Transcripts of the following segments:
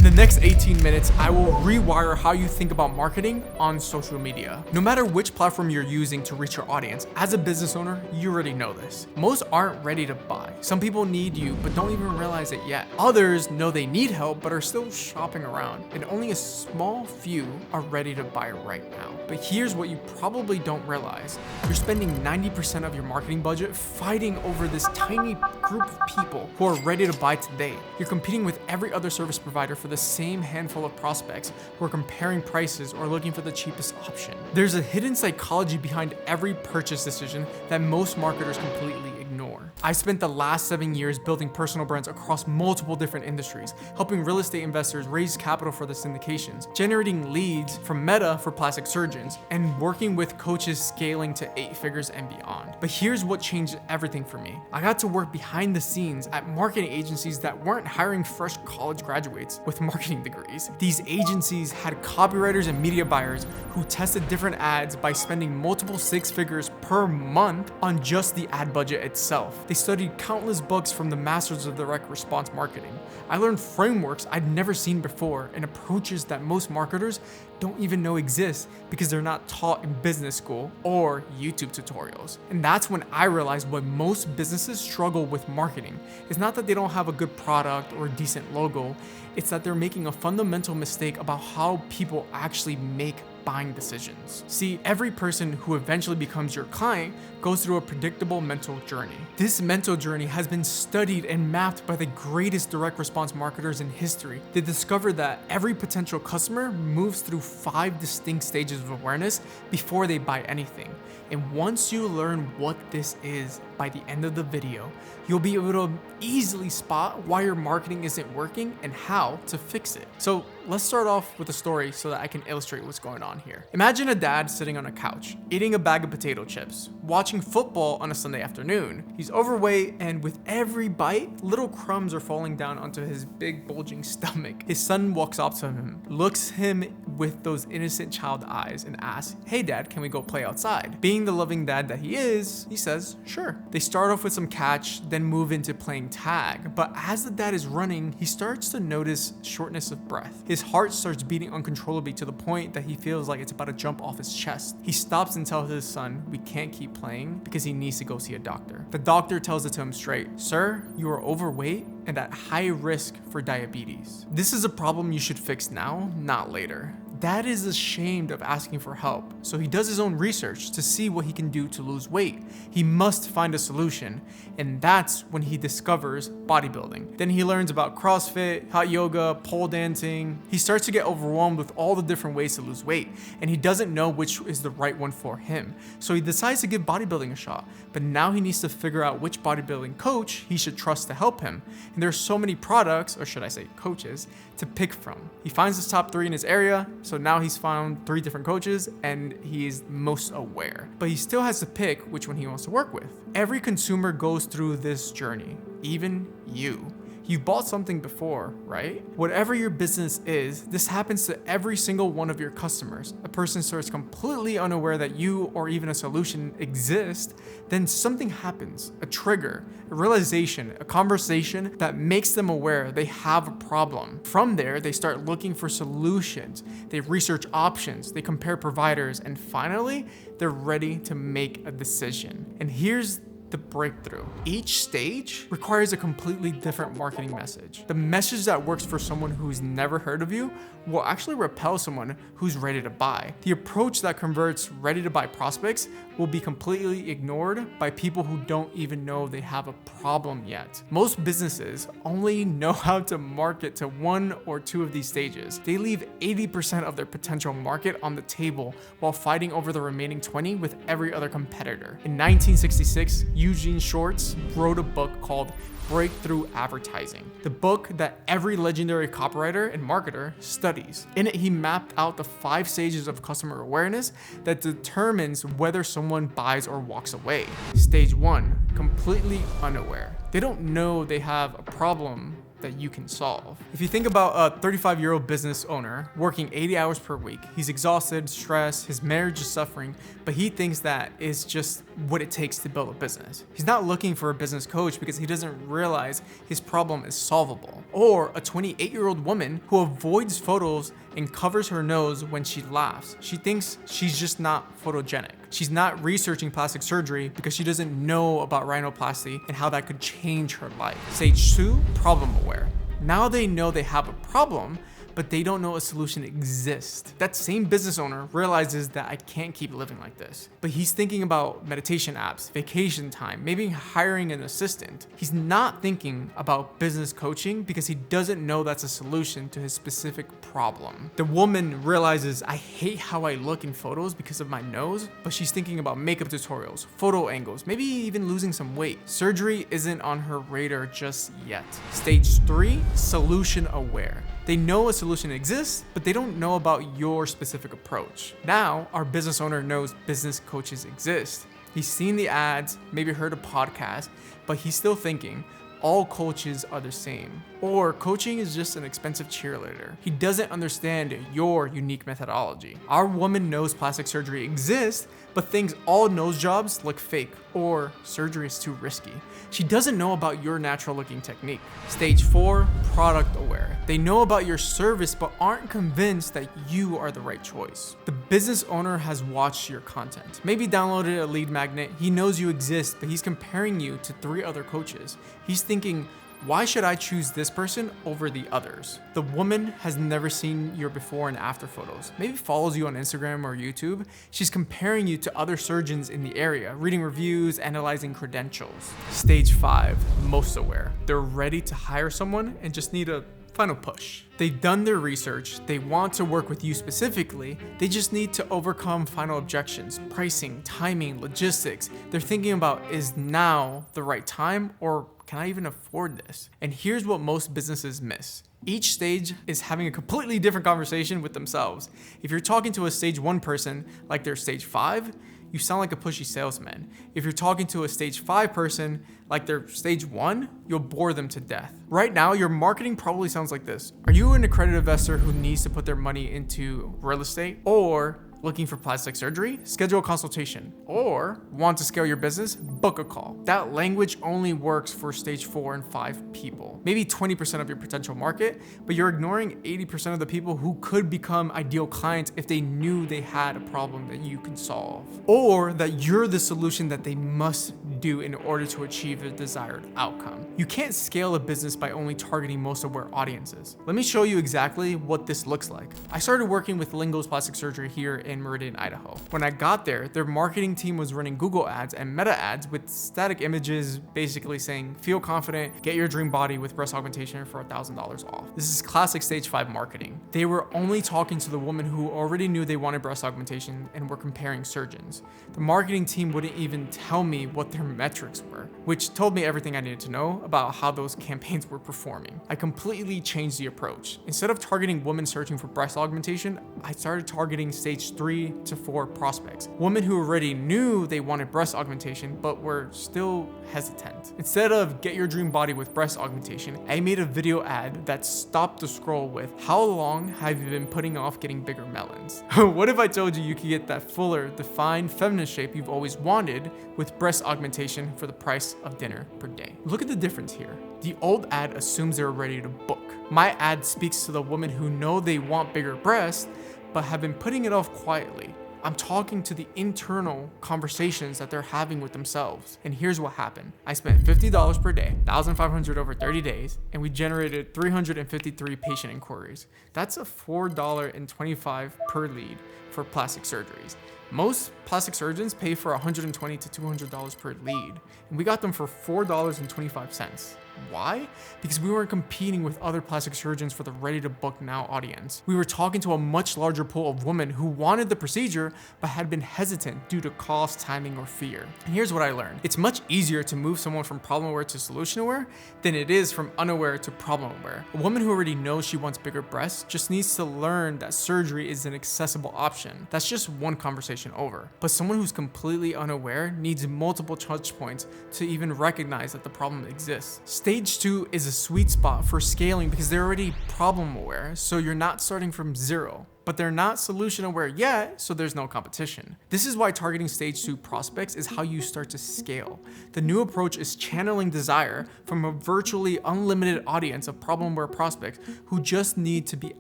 In the next 18 minutes, I will rewire how you think about marketing on social media. No matter which platform you're using to reach your audience, as a business owner, you already know this. Most aren't ready to buy. Some people need you, but don't even realize it yet. Others know they need help, but are still shopping around. And only a small few are ready to buy right now. But here's what you probably don't realize. You're spending 90% of your marketing budget fighting over this tiny group of people who are ready to buy today. You're competing with every other service provider for the same handful of prospects who are comparing prices or looking for the cheapest option. There's a hidden psychology behind every purchase decision that most marketers completely ignore. I spent the last 7 years building personal brands across multiple different industries, helping real estate investors raise capital for the syndications, generating leads from Meta for plastic surgeons, and working with coaches scaling to 8 figures and beyond. But here's what changed everything for me. I got to work behind the scenes at marketing agencies that weren't hiring fresh college graduates with marketing degrees. These agencies had copywriters and media buyers who tested different ads by spending multiple 6 figures per month on just the ad budget itself. They studied countless books from the masters of direct response marketing. I learned frameworks I'd never seen before and approaches that most marketers don't even know exist because they're not taught in business school or YouTube tutorials. And that's when I realized why most businesses struggle with marketing. It's not that they don't have a good product or a decent logo, it's that they're making a fundamental mistake about how people actually make buying decisions. See, every person who eventually becomes your client goes through a predictable mental journey. This mental journey has been studied and mapped by the greatest direct response marketers in history. They discovered that every potential customer moves through 5 distinct stages of awareness before they buy anything. And once you learn what this is, by the end of the video, you'll be able to easily spot why your marketing isn't working and how to fix it. So let's start off with a story so that I can illustrate what's going on here. Imagine a dad sitting on a couch, eating a bag of potato chips, watching football on a Sunday afternoon. He's overweight, and with every bite, little crumbs are falling down onto his big bulging stomach. His son walks up to him, looks him with those innocent child eyes, and asks, "Hey dad, can we go play outside?" Being the loving dad that he is, he says, "Sure." They start off with some catch, then move into playing tag. But as the dad is running, he starts to notice shortness of breath. His heart starts beating uncontrollably to the point that he feels like it's about to jump off his chest. He stops and tells his son, "We can't keep playing because he needs to go see a doctor." The doctor tells it to him straight, "Sir, you are overweight and at high risk for diabetes. This is a problem you should fix now, not later." Dad is ashamed of asking for help, so he does his own research to see what he can do to lose weight. He must find a solution, and that's when he discovers bodybuilding. Then he learns about CrossFit, hot yoga, pole dancing. He starts to get overwhelmed with all the different ways to lose weight, and he doesn't know which is the right one for him. So he decides to give bodybuilding a shot, but now he needs to figure out which bodybuilding coach he should trust to help him. And there's so many products, or should I say coaches, to pick from. He finds his top 3 in his area, so now he's found 3 different coaches and he is most aware. But he still has to pick which one he wants to work with. Every consumer goes through this journey, even you. You've bought something before, right? Whatever your business is, this happens to every single one of your customers. A person starts completely unaware that you or even a solution exist, then something happens, a trigger, a realization, a conversation that makes them aware they have a problem. From there, they start looking for solutions. They research options, they compare providers, and finally, they're ready to make a decision. And here's the breakthrough. Each stage requires a completely different marketing message. The message that works for someone who's never heard of you will actually repel someone who's ready to buy. The approach that converts ready to buy prospects will be completely ignored by people who don't even know they have a problem yet. Most businesses only know how to market to 1 or 2 of these stages. They leave 80% of their potential market on the table while fighting over the remaining 20 with every other competitor. In 1966, Eugene Schwartz wrote a book called Breakthrough Advertising, the book that every legendary copywriter and marketer studies. In it, he mapped out the 5 stages of customer awareness that determines whether someone buys or walks away. Stage 1, completely unaware. They don't know they have a problem that you can solve. If you think about a 35-year-old business owner working 80 hours per week, he's exhausted, stressed, his marriage is suffering, but he thinks that is just what it takes to build a business. He's not looking for a business coach because he doesn't realize his problem is solvable. Or a 28-year-old woman who avoids photos and covers her nose when she laughs. She thinks she's just not photogenic. She's not researching plastic surgery because she doesn't know about rhinoplasty and how that could change her life. Stage 2, problem aware. Now they know they have a problem, but they don't know a solution exists. That same business owner realizes that I can't keep living like this. But he's thinking about meditation apps, vacation time, maybe hiring an assistant. He's not thinking about business coaching because he doesn't know that's a solution to his specific problem. The woman realizes, I hate how I look in photos because of my nose, but she's thinking about makeup tutorials, photo angles, maybe even losing some weight. Surgery isn't on her radar just yet. Stage 3, solution aware. They know a solution exists, but they don't know about your specific approach. Now, our business owner knows business coaches exist. He's seen the ads, maybe heard a podcast, but he's still thinking, all coaches are the same. Or coaching is just an expensive cheerleader. He doesn't understand your unique methodology. Our woman knows plastic surgery exists, but thinks all nose jobs look fake or surgery is too risky. She doesn't know about your natural looking technique. Stage 4, product aware. They know about your service but aren't convinced that you are the right choice. The business owner has watched your content, maybe downloaded a lead magnet. He knows you exist, but he's comparing you to 3 other coaches. He's thinking, why should I choose this person over the others? The woman has never seen your before and after photos, maybe follows you on Instagram or YouTube. She's comparing you to other surgeons in the area, reading reviews, analyzing credentials. Stage 5, most aware. They're ready to hire someone and just need a final push. They've done their research, they want to work with you specifically, they just need to overcome final objections, pricing, timing, logistics. They're thinking about, is now the right time, or can I even afford this? And here's what most businesses miss. Each stage is having a completely different conversation with themselves. If you're talking to a stage 1 person like they're stage 5, you sound like a pushy salesman. If you're talking to a stage 5 person like they're stage 1, you'll bore them to death. Right now, your marketing probably sounds like this. Are you an accredited investor who needs to put their money into real estate? Or looking for plastic surgery? Schedule a consultation. Or want to scale your business? Book a call. That language only works for stage 4 and 5 people. Maybe 20% of your potential market, but you're ignoring 80% of the people who could become ideal clients if they knew they had a problem that you can solve. Or that you're the solution that they must do in order to achieve the desired outcome. You can't scale a business by only targeting most aware audiences. Let me show you exactly what this looks like. I started working with Lingo's Plastic Surgery here in Meridian, Idaho. When I got there, their marketing team was running Google ads and meta ads with static images basically saying, feel confident, get your dream body with breast augmentation for $1,000 off. This is classic stage 5 marketing. They were only talking to the woman who already knew they wanted breast augmentation and were comparing surgeons. The marketing team wouldn't even tell me what their metrics were, which told me everything I needed to know about how those campaigns were performing. I completely changed the approach. Instead of targeting women searching for breast augmentation, I started targeting stage 3 to 4 prospects. Women who already knew they wanted breast augmentation but were still hesitant. Instead of get your dream body with breast augmentation, I made a video ad that stopped the scroll with, how long have you been putting off getting bigger melons? What if I told you you could get that fuller, defined feminine shape you've always wanted with breast augmentation for the price of dinner per day? Look at the difference here. The old ad assumes they're ready to book. My ad speaks to the women who know they want bigger breasts but have been putting it off quietly. I'm talking to the internal conversations that they're having with themselves. And here's what happened. I spent $50 per day, $1,500 over 30 days, and we generated 353 patient inquiries. That's a $4.25 per lead for plastic surgeries. Most plastic surgeons pay for $120 to $200 per lead, and we got them for $4.25. Why? Because we weren't competing with other plastic surgeons for the ready to book now audience. We were talking to a much larger pool of women who wanted the procedure but had been hesitant due to cost, timing, or fear. And here's what I learned. It's much easier to move someone from problem aware to solution aware than it is from unaware to problem aware. A woman who already knows she wants bigger breasts just needs to learn that surgery is an accessible option. That's just one conversation over. But someone who's completely unaware needs multiple touch points to even recognize that the problem exists. Stage 2 is a sweet spot for scaling because they're already problem aware, so you're not starting from zero. but they're not solution aware yet, so there's no competition. This is why targeting stage 2 prospects is how you start to scale. The new approach is channeling desire from a virtually unlimited audience of problem-aware prospects who just need to be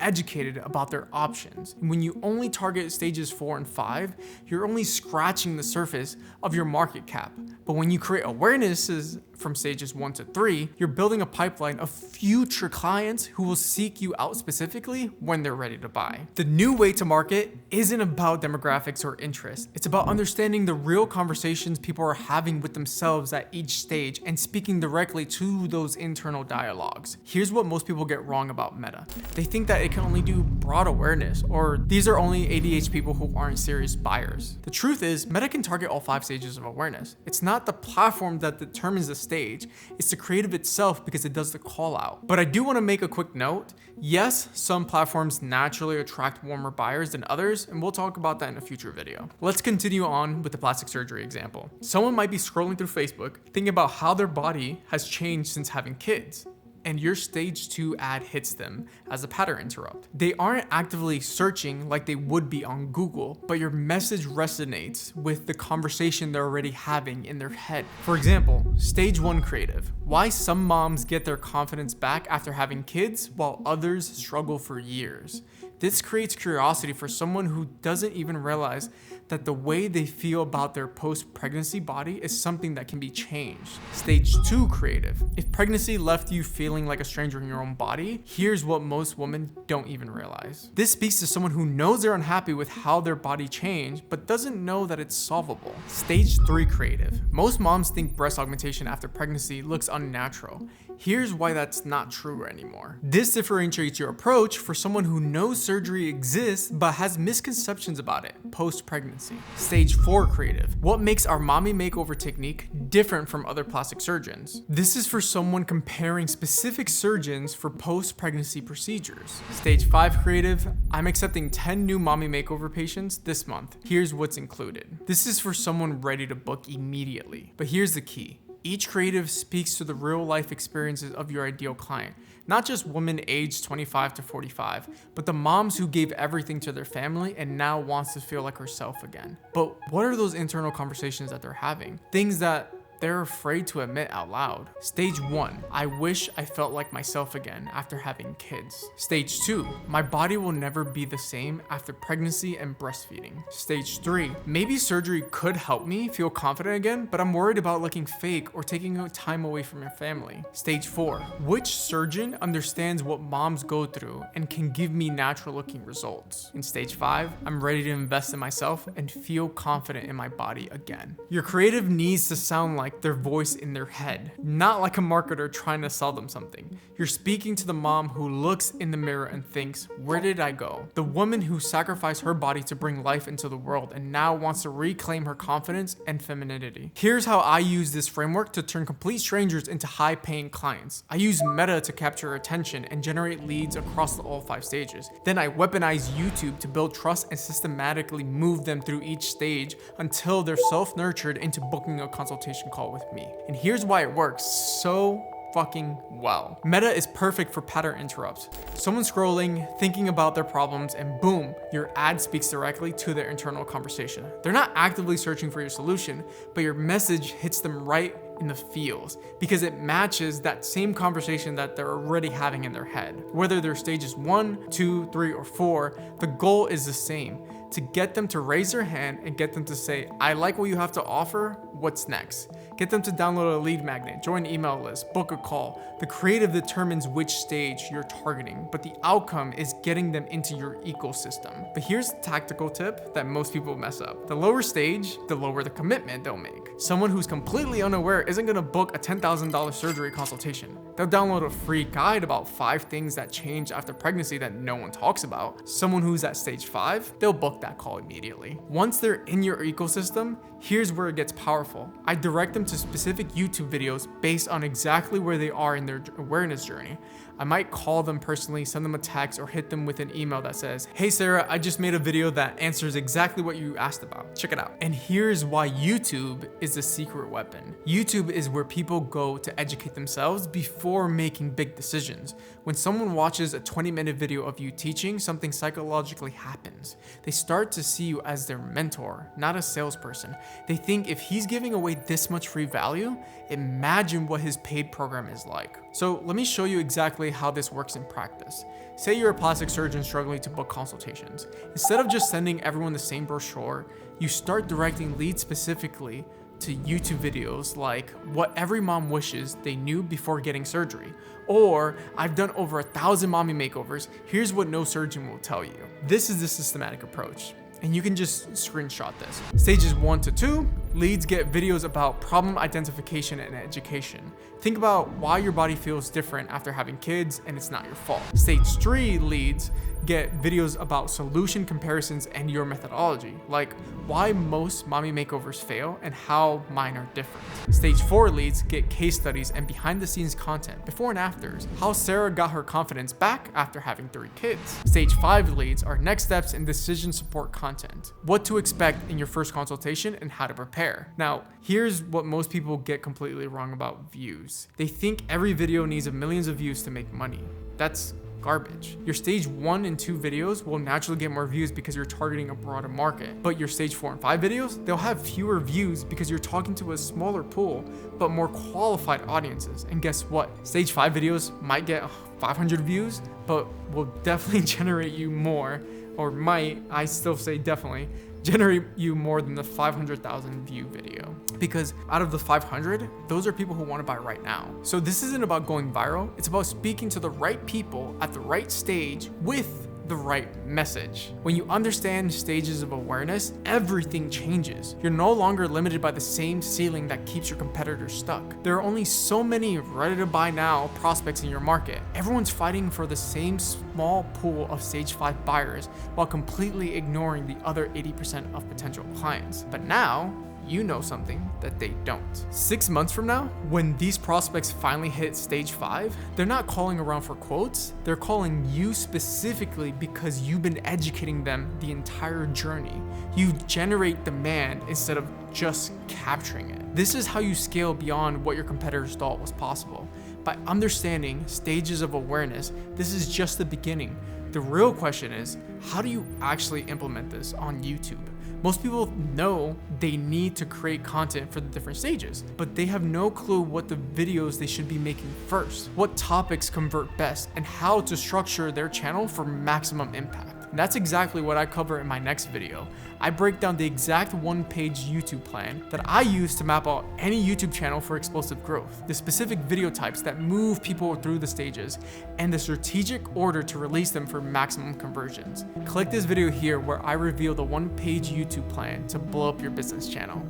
educated about their options. And when you only target stages 4 and 5, you're only scratching the surface of your market cap. But when you create awarenesses from stages 1 to 3, you're building a pipeline of future clients who will seek you out specifically when they're ready to buy. The new way to market isn't about demographics or interests. It's about understanding the real conversations people are having with themselves at each stage and speaking directly to those internal dialogues. Here's what most people get wrong about Meta. They think that it can only do broad awareness, or these are only ADH people who aren't serious buyers. The truth is, Meta can target all 5 stages of awareness. It's not the platform that determines the stage, it's the creative itself because it does the call out. But I do want to make a quick note. Yes, some platforms naturally attract warmer buyers than others, and we'll talk about that in a future video. Let's continue on with the plastic surgery example. Someone might be scrolling through Facebook, thinking about how their body has changed since having kids, and your stage 2 ad hits them as a pattern interrupt. They aren't actively searching like they would be on Google, but your message resonates with the conversation they're already having in their head. For example, stage 1 creative. Why some moms get their confidence back after having kids while others struggle for years. This creates curiosity for someone who doesn't even realize that the way they feel about their post-pregnancy body is something that can be changed. Stage 2 creative. If pregnancy left you feeling like a stranger in your own body, here's what most women don't even realize. This speaks to someone who knows they're unhappy with how their body changed, but doesn't know that it's solvable. Stage 3 creative. Most moms think breast augmentation after pregnancy looks unnatural. Here's why that's not true anymore. This differentiates your approach for someone who knows surgery exists but has misconceptions about it post-pregnancy. Stage 4 creative. What makes our mommy makeover technique different from other plastic surgeons? This is for someone comparing specific surgeons for post-pregnancy procedures. Stage 5 creative. I'm accepting 10 new mommy makeover patients this month. Here's what's included. This is for someone ready to book immediately. But here's the key. Each creative speaks to the real life experiences of your ideal client, not just women aged 25 to 45, but the moms who gave everything to their family and now wants to feel like herself again. But what are those internal conversations that they're having? Things that they're afraid to admit out loud. Stage 1, I wish I felt like myself again after having kids. Stage 2, my body will never be the same after pregnancy and breastfeeding. Stage 3, maybe surgery could help me feel confident again, but I'm worried about looking fake or taking time away from your family. Stage 4, which surgeon understands what moms go through and can give me natural looking results? In stage 5, I'm ready to invest in myself and feel confident in my body again. Your creative needs to sound like their voice in their head, not like a marketer trying to sell them something. You're speaking to the mom who looks in the mirror and thinks, where did I go? The woman who sacrificed her body to bring life into the world and now wants to reclaim her confidence and femininity. Here's how I use this framework to turn complete strangers into high-paying clients. I use Meta to capture attention and generate leads across all 5 stages. Then I weaponize YouTube to build trust and systematically move them through each stage until they're self-nurtured into booking a consultation call with me. And here's why it works so fucking well. Meta is perfect for pattern interrupts. Someone scrolling, thinking about their problems, and boom, your ad speaks directly to their internal conversation. They're not actively searching for your solution, but your message hits them right in the feels because it matches that same conversation that they're already having in their head. Whether they're stages 1, 2, 3, or 4, the goal is the same: to get them to raise their hand and get them to say, I like what you have to offer, what's next? Get them to download a lead magnet, join an email list, book a call. The creative determines which stage you're targeting, but the outcome is getting them into your ecosystem. But here's a tactical tip that most people mess up. The lower stage, the lower the commitment they'll make. Someone who's completely unaware isn't gonna book a $10,000 surgery consultation. They'll download a free guide about 5 things that change after pregnancy that no one talks about. Someone who's at stage 5, they'll book that call immediately. Once they're in your ecosystem, here's where it gets powerful. I direct them to specific YouTube videos based on exactly where they are in their awareness journey. I might call them personally, send them a text, or hit them with an email that says, "Hey Sarah, I just made a video that answers exactly what you asked about. Check it out." And here's why YouTube is the secret weapon. YouTube is where people go to educate themselves before making big decisions. When someone watches a 20-minute video of you teaching, something psychologically happens. They start to see you as their mentor, not a salesperson. They think, if he's giving away this much free value, imagine what his paid program is like. So let me show you exactly how this works in practice. Say you're a plastic surgeon struggling to book consultations. Instead of just sending everyone the same brochure, you start directing leads specifically to YouTube videos like what every mom wishes they knew before getting surgery, or I've done over 1,000 mommy makeovers, here's what no surgeon will tell you. This is the systematic approach, and you can just screenshot this. Stages 1 to 2, leads get videos about problem identification and education. Think about why your body feels different after having kids and it's not your fault. Stage 3 leads get videos about solution comparisons and your methodology, like why most mommy makeovers fail and how mine are different. Stage 4 leads get case studies and behind the scenes content, before and afters, how Sarah got her confidence back after having 3 kids. Stage 5 leads are next steps and decision support content, what to expect in your first consultation and how to prepare. Now, here's what most people get completely wrong about views. They think every video needs millions of views to make money. That's garbage. Your stage 1 and 2 videos will naturally get more views because you're targeting a broader market. But your stage 4 and 5 videos, they'll have fewer views because you're talking to a smaller pool, but more qualified audiences. And guess what? Stage 5 videos might get 500 views, but will definitely generate you more, or might, I still say definitely, generate you more than the 500,000 view video. Because out of the 500, those are people who want to buy right now. So this isn't about going viral, it's about speaking to the right people at the right stage with the right message. When you understand stages of awareness, everything changes. You're no longer limited by the same ceiling that keeps your competitors stuck. There are only so many ready to buy now prospects in your market. Everyone's fighting for the same small pool of stage 5 buyers while completely ignoring the other 80% of potential clients. But now, you know something that they don't. 6 months from now, when these prospects finally hit stage 5, they're not calling around for quotes, they're calling you specifically because you've been educating them the entire journey. You generate demand instead of just capturing it. This is how you scale beyond what your competitors thought was possible. By understanding stages of awareness, this is just the beginning. The real question is, how do you actually implement this on YouTube? Most people know they need to create content for the different stages, but they have no clue what the videos they should be making first, what topics convert best, and how to structure their channel for maximum impact. And that's exactly what I cover in my next video. I break down the exact one-page YouTube plan that I use to map out any YouTube channel for explosive growth, the specific video types that move people through the stages, and the strategic order to release them for maximum conversions. Click this video here where I reveal the one-page YouTube plan to blow up your business channel.